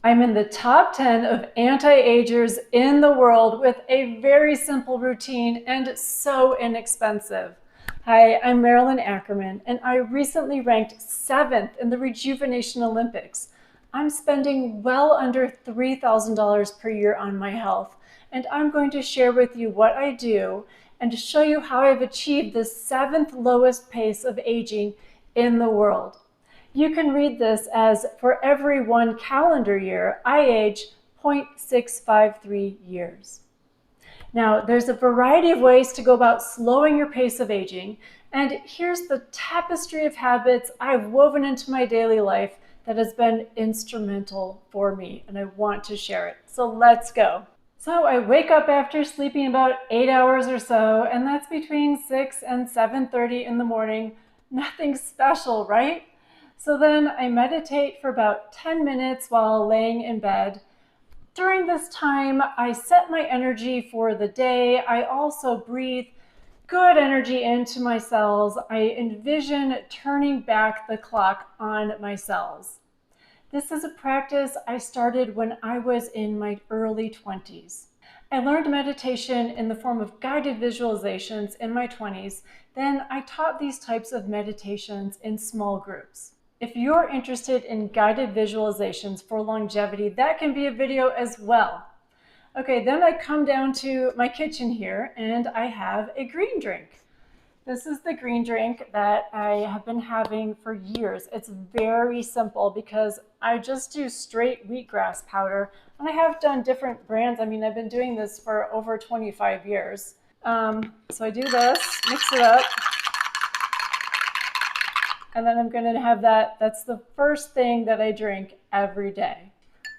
I'm in the top 10 of anti-agers in the world with a very simple routine and so inexpensive. Hi, I'm Marilyn Ackerman, and I recently ranked 7th in the Rejuvenation Olympics. I'm spending well under $3,000 per year on my health, and I'm going to share with you what I do and to show you how I've achieved the 7th lowest pace of aging in the world. You can read this as, for every 1 calendar year, I age 0.653 years. Now, there's a variety of ways to go about slowing your pace of aging, and here's the tapestry of habits I've woven into my daily life that has been instrumental for me, and I want to share it. So let's go. So I wake up after sleeping about 8 hours or so, and that's between 6 and 7:30 in the morning. Nothing special, right? So then I meditate for about 10 minutes while laying in bed. During this time, I set my energy for the day. I also breathe good energy into my cells. I envision turning back the clock on my cells. This is a practice I started when I was in my early 20s. I learned meditation in the form of guided visualizations in my 20s. Then I taught these types of meditations in small groups. If you're interested in guided visualizations for longevity, that can be a video as well. Okay, then I come down to my kitchen here and I have a green drink. This is the green drink that I have been having for years. It's very simple because I just do straight wheatgrass powder, and I have done different brands. I mean, I've been doing this for over 25 years. So I do this, mix it up. And then I'm going to have that. That's the first thing that I drink every day.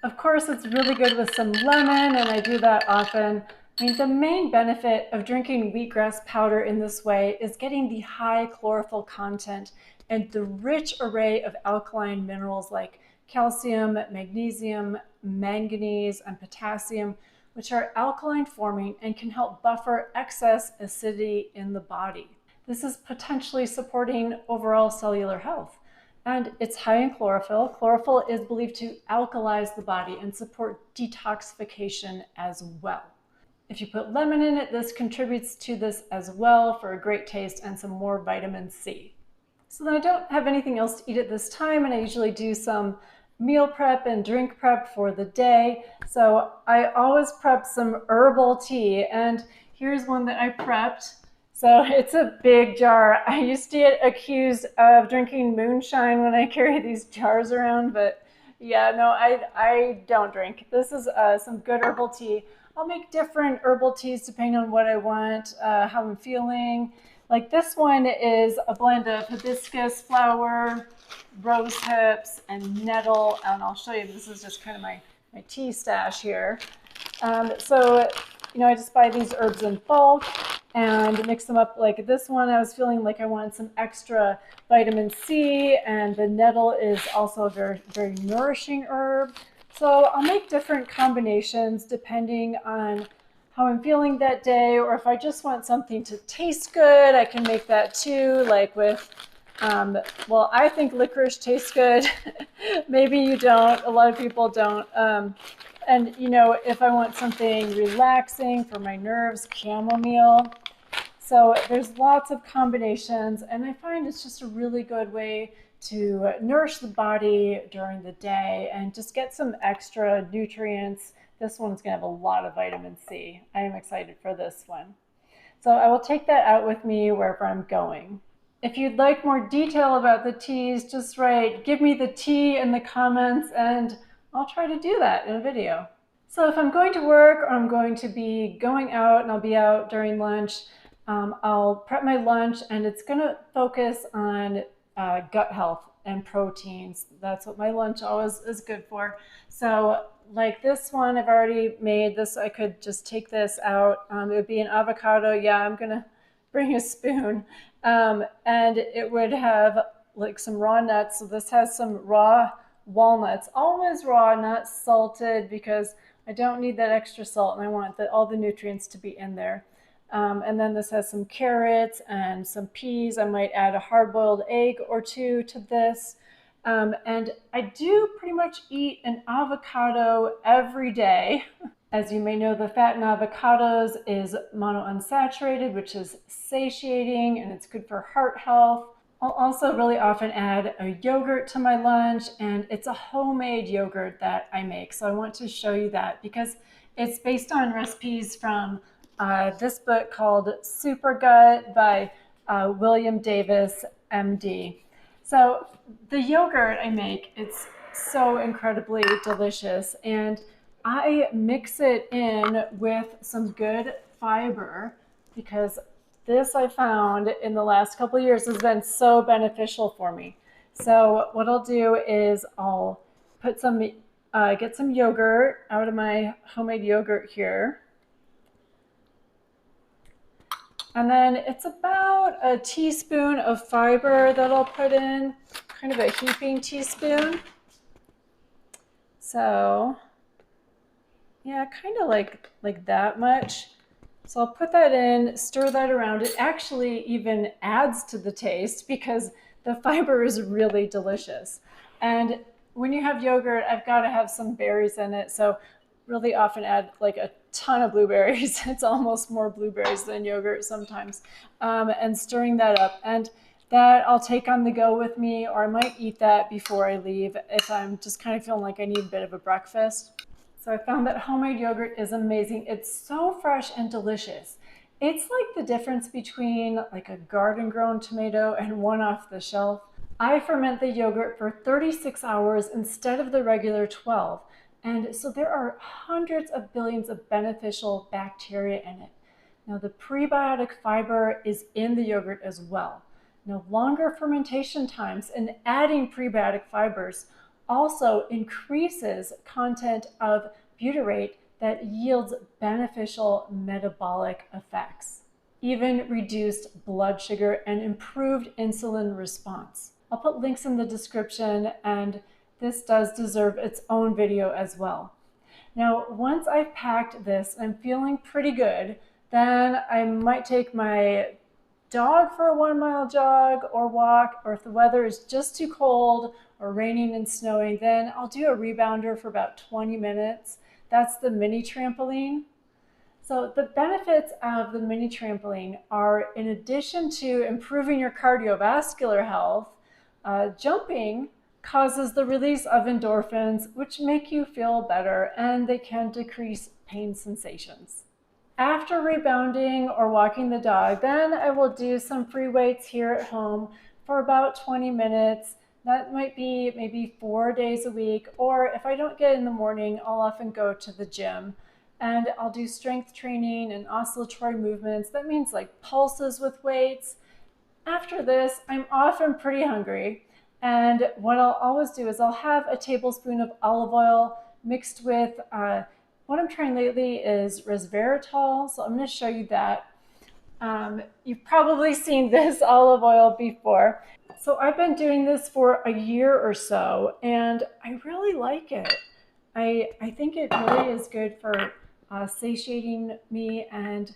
Of course, it's really good with some lemon, and I do that often. I mean, the main benefit of drinking wheatgrass powder in this way is getting the high chlorophyll content and the rich array of alkaline minerals like calcium, magnesium, manganese, and potassium, which are alkaline forming and can help buffer excess acidity in the body. This is potentially supporting overall cellular health. And it's high in chlorophyll. Chlorophyll is believed to alkalize the body and support detoxification as well. If you put lemon in it, this contributes to this as well for a great taste and some more vitamin C. So then I don't have anything else to eat at this time, and I usually do some meal prep and drink prep for the day. So I always prep some herbal tea, and here's one that I prepped. So it's a big jar. I used to get accused of drinking moonshine when I carry these jars around, but yeah, no, I don't drink. This is some good herbal tea. I'll make different herbal teas depending on what I want, how I'm feeling. Like this one is a blend of hibiscus flower, rose hips, and nettle. And I'll show you, this is just kind of my tea stash here. So, you know, I just buy these herbs in bulk and mix them up. Like this one, I was feeling like I wanted some extra vitamin C, and the nettle is also a very, very nourishing herb. So I'll make different combinations depending on how I'm feeling that day, or if I just want something to taste good, I can make that too, like with, well, I think licorice tastes good. Maybe you don't, a lot of people don't. And you know, if I want something relaxing for my nerves, chamomile. So there's lots of combinations, and I find it's just a really good way to nourish the body during the day and just get some extra nutrients. This one's gonna have a lot of vitamin C. I am excited for this one. So I will take that out with me wherever I'm going. If you'd like more detail about the teas, just write, give me the tea in the comments, and I'll try to do that in a video. So if I'm going to work or I'm going to be going out and I'll be out during lunch, I'll prep my lunch, and it's gonna focus on gut health and proteins. That's what my lunch always is good for. So like this one, I've already made this. I could just take this out. It would be an avocado. Yeah, I'm gonna bring a spoon. And it would have like some raw nuts. So this has some raw walnuts, always raw, not salted, because I don't need that extra salt, and I want all the nutrients to be in there. And then this has some carrots and some peas. I might add a hard-boiled egg or two to this. And I do pretty much eat an avocado every day. As you may know, the fat in avocados is monounsaturated, which is satiating and it's good for heart health. I'll also really often add a yogurt to my lunch, and it's a homemade yogurt that I make. So I want to show you that because it's based on recipes from this book called Super Gut by William Davis, MD. So the yogurt I make, it's so incredibly delicious, and I mix it in with some good fiber because this I found in the last couple of years has been so beneficial for me. So what I'll do is I'll put some, get some yogurt out of my homemade yogurt here. And then it's about a teaspoon of fiber that I'll put in, kind of a heaping teaspoon. So yeah, kind of like that much. So I'll put that in, stir that around. It actually even adds to the taste because the fiber is really delicious. And when you have yogurt, I've got to have some berries in it. So really often add like a ton of blueberries. It's almost more blueberries than yogurt sometimes. And stirring that up. And that I'll take on the go with me, or I might eat that before I leave if I'm just kind of feeling like I need a bit of a breakfast. So I found that homemade yogurt is amazing. It's so fresh and delicious. It's like the difference between like a garden grown tomato and one off the shelf. I ferment the yogurt for 36 hours instead of the regular 12. And so there are hundreds of billions of beneficial bacteria in it. Now the prebiotic fiber is in the yogurt as well. Now longer fermentation times and adding prebiotic fibers also increases content of butyrate that yields beneficial metabolic effects, even reduced blood sugar and improved insulin response. I'll put links in the description, and this does deserve its own video as well. Now, once I've packed this and I'm feeling pretty good, then I might take my dog for a 1 mile jog or walk, or if the weather is just too cold or raining and snowing, then I'll do a rebounder for about 20 minutes. That's the mini trampoline. So the benefits of the mini trampoline are, in addition to improving your cardiovascular health, jumping causes the release of endorphins, which make you feel better, and they can decrease pain sensations. After rebounding or walking the dog, then I will do some free weights here at home for about 20 minutes. That might be maybe 4 days a week, or if I don't get in the morning, I'll often go to the gym and I'll do strength training and oscillatory movements. That means like pulses with weights. After this, I'm often pretty hungry, and what I'll always do is I'll have a tablespoon of olive oil mixed with what I'm trying lately is resveratrol, so I'm going to show you that. You've probably seen this olive oil before. So I've been doing this for a year or so, and I really like it. I think it really is good for satiating me, and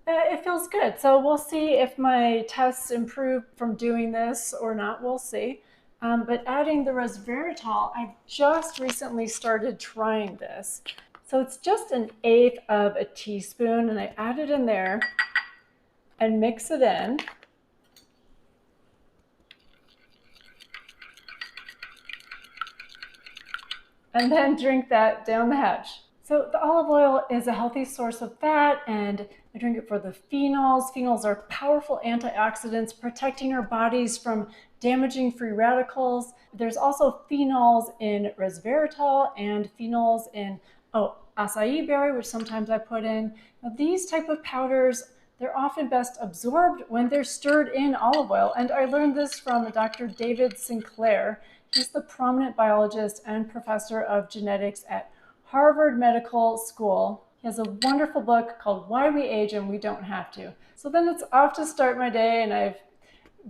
it feels good. So we'll see if my tests improve from doing this or not. We'll see. But adding the resveratrol, I've just recently started trying this. So it's just 1/8 of a teaspoon, and I add it in there and mix it in. And then drink that down the hatch. So the olive oil is a healthy source of fat, and I drink it for the phenols. Phenols are powerful antioxidants protecting our bodies from damaging free radicals. There's also phenols in resveratrol and phenols in acai berry, which sometimes I put in. Now, these type of powders, they're often best absorbed when they're stirred in olive oil. And I learned this from Dr. David Sinclair. He's the prominent biologist and professor of genetics at Harvard Medical School. He has a wonderful book called Why We Age and We Don't Have to. So then it's off to start my day, and I've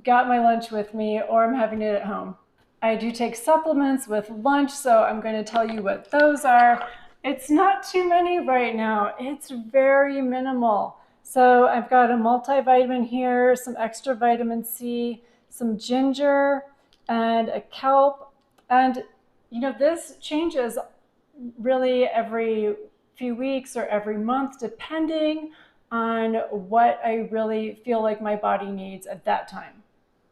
got my lunch with me, or I'm having it at home. I do take supplements with lunch, so I'm going to tell you what those are. It's not too many right now. It's very minimal. So I've got a multivitamin here, some extra vitamin C, some ginger, and a kelp And, this changes really every few weeks or every month, depending on what I really feel like my body needs at that time.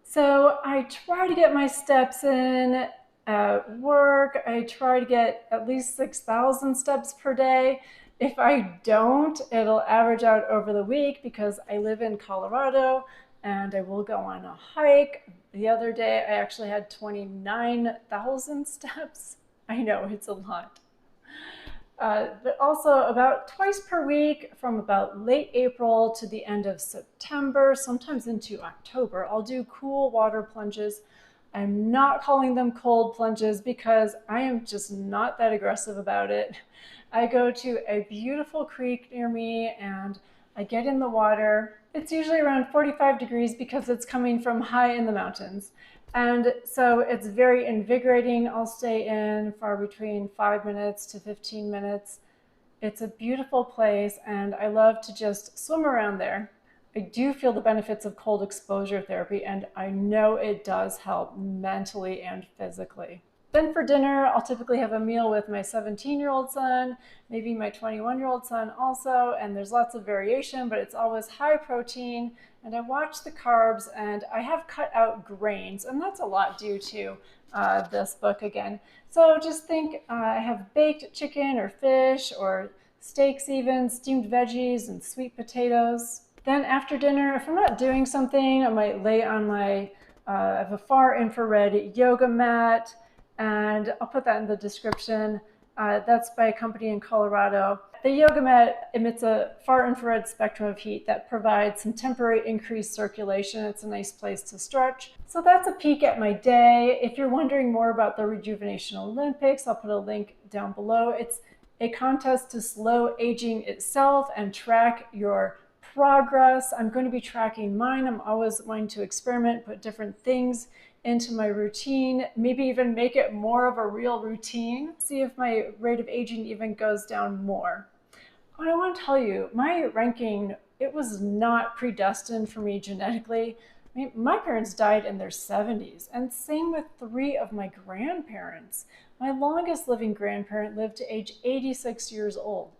So I try to get my steps in at work. I try to get at least 6,000 steps per day. If I don't, it'll average out over the week because I live in Colorado and I will go on a hike. The other day, I actually had 29,000 steps. I know it's a lot. But also about twice per week from about late April to the end of September, sometimes into October, I'll do cool water plunges. I'm not calling them cold plunges because I am just not that aggressive about it. I go to a beautiful creek near me and I get in the water. It's usually around 45 degrees because it's coming from high in the mountains. And so it's very invigorating. I'll stay in for between 5 minutes to 15 minutes. It's a beautiful place and I love to just swim around there. I do feel the benefits of cold exposure therapy and I know it does help mentally and physically. Then for dinner, I'll typically have a meal with my 17-year-old son, maybe my 21-year-old son also, and there's lots of variation, but it's always high protein, and I watch the carbs, and I have cut out grains, and that's a lot due to this book again. So just think I have baked chicken or fish or steaks even, steamed veggies, and sweet potatoes. Then after dinner, if I'm not doing something, I might lay on I have a far infrared yoga mat, and I'll put that in the description. That's by a company in Colorado. The yoga mat emits a far infrared spectrum of heat that provides some temporary increased circulation. It's a nice place to stretch. So that's a peek at my day. If you're wondering more about the Rejuvenation Olympics, I'll put a link down below. It's a contest to slow aging itself and track your progress. I'm going to be tracking mine. I'm always wanting to experiment, put different things into my routine, maybe even make it more of a real routine, see if my rate of aging even goes down more. But I want to tell you, my ranking, it was not predestined for me genetically. I mean, my parents died in their 70s, and same with 3 of my grandparents. My longest living grandparent lived to age 86 years old.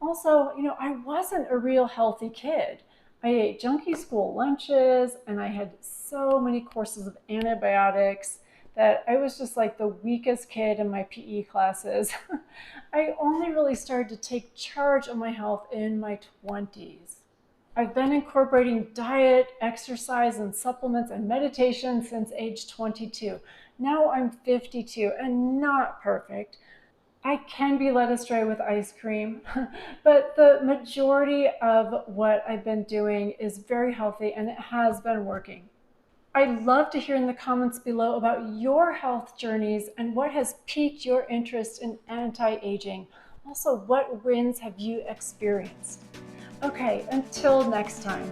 Also, I wasn't a real healthy kid. I ate junky school lunches and I had so many courses of antibiotics that I was just like the weakest kid in my PE classes. I only really started to take charge of my health in my 20s. I've been incorporating diet, exercise, and supplements and meditation since age 22. Now I'm 52 and not perfect. I can be led astray with ice cream, but the majority of what I've been doing is very healthy and it has been working. I'd love to hear in the comments below about your health journeys and what has piqued your interest in anti-aging. Also, what wins have you experienced? Okay, until next time.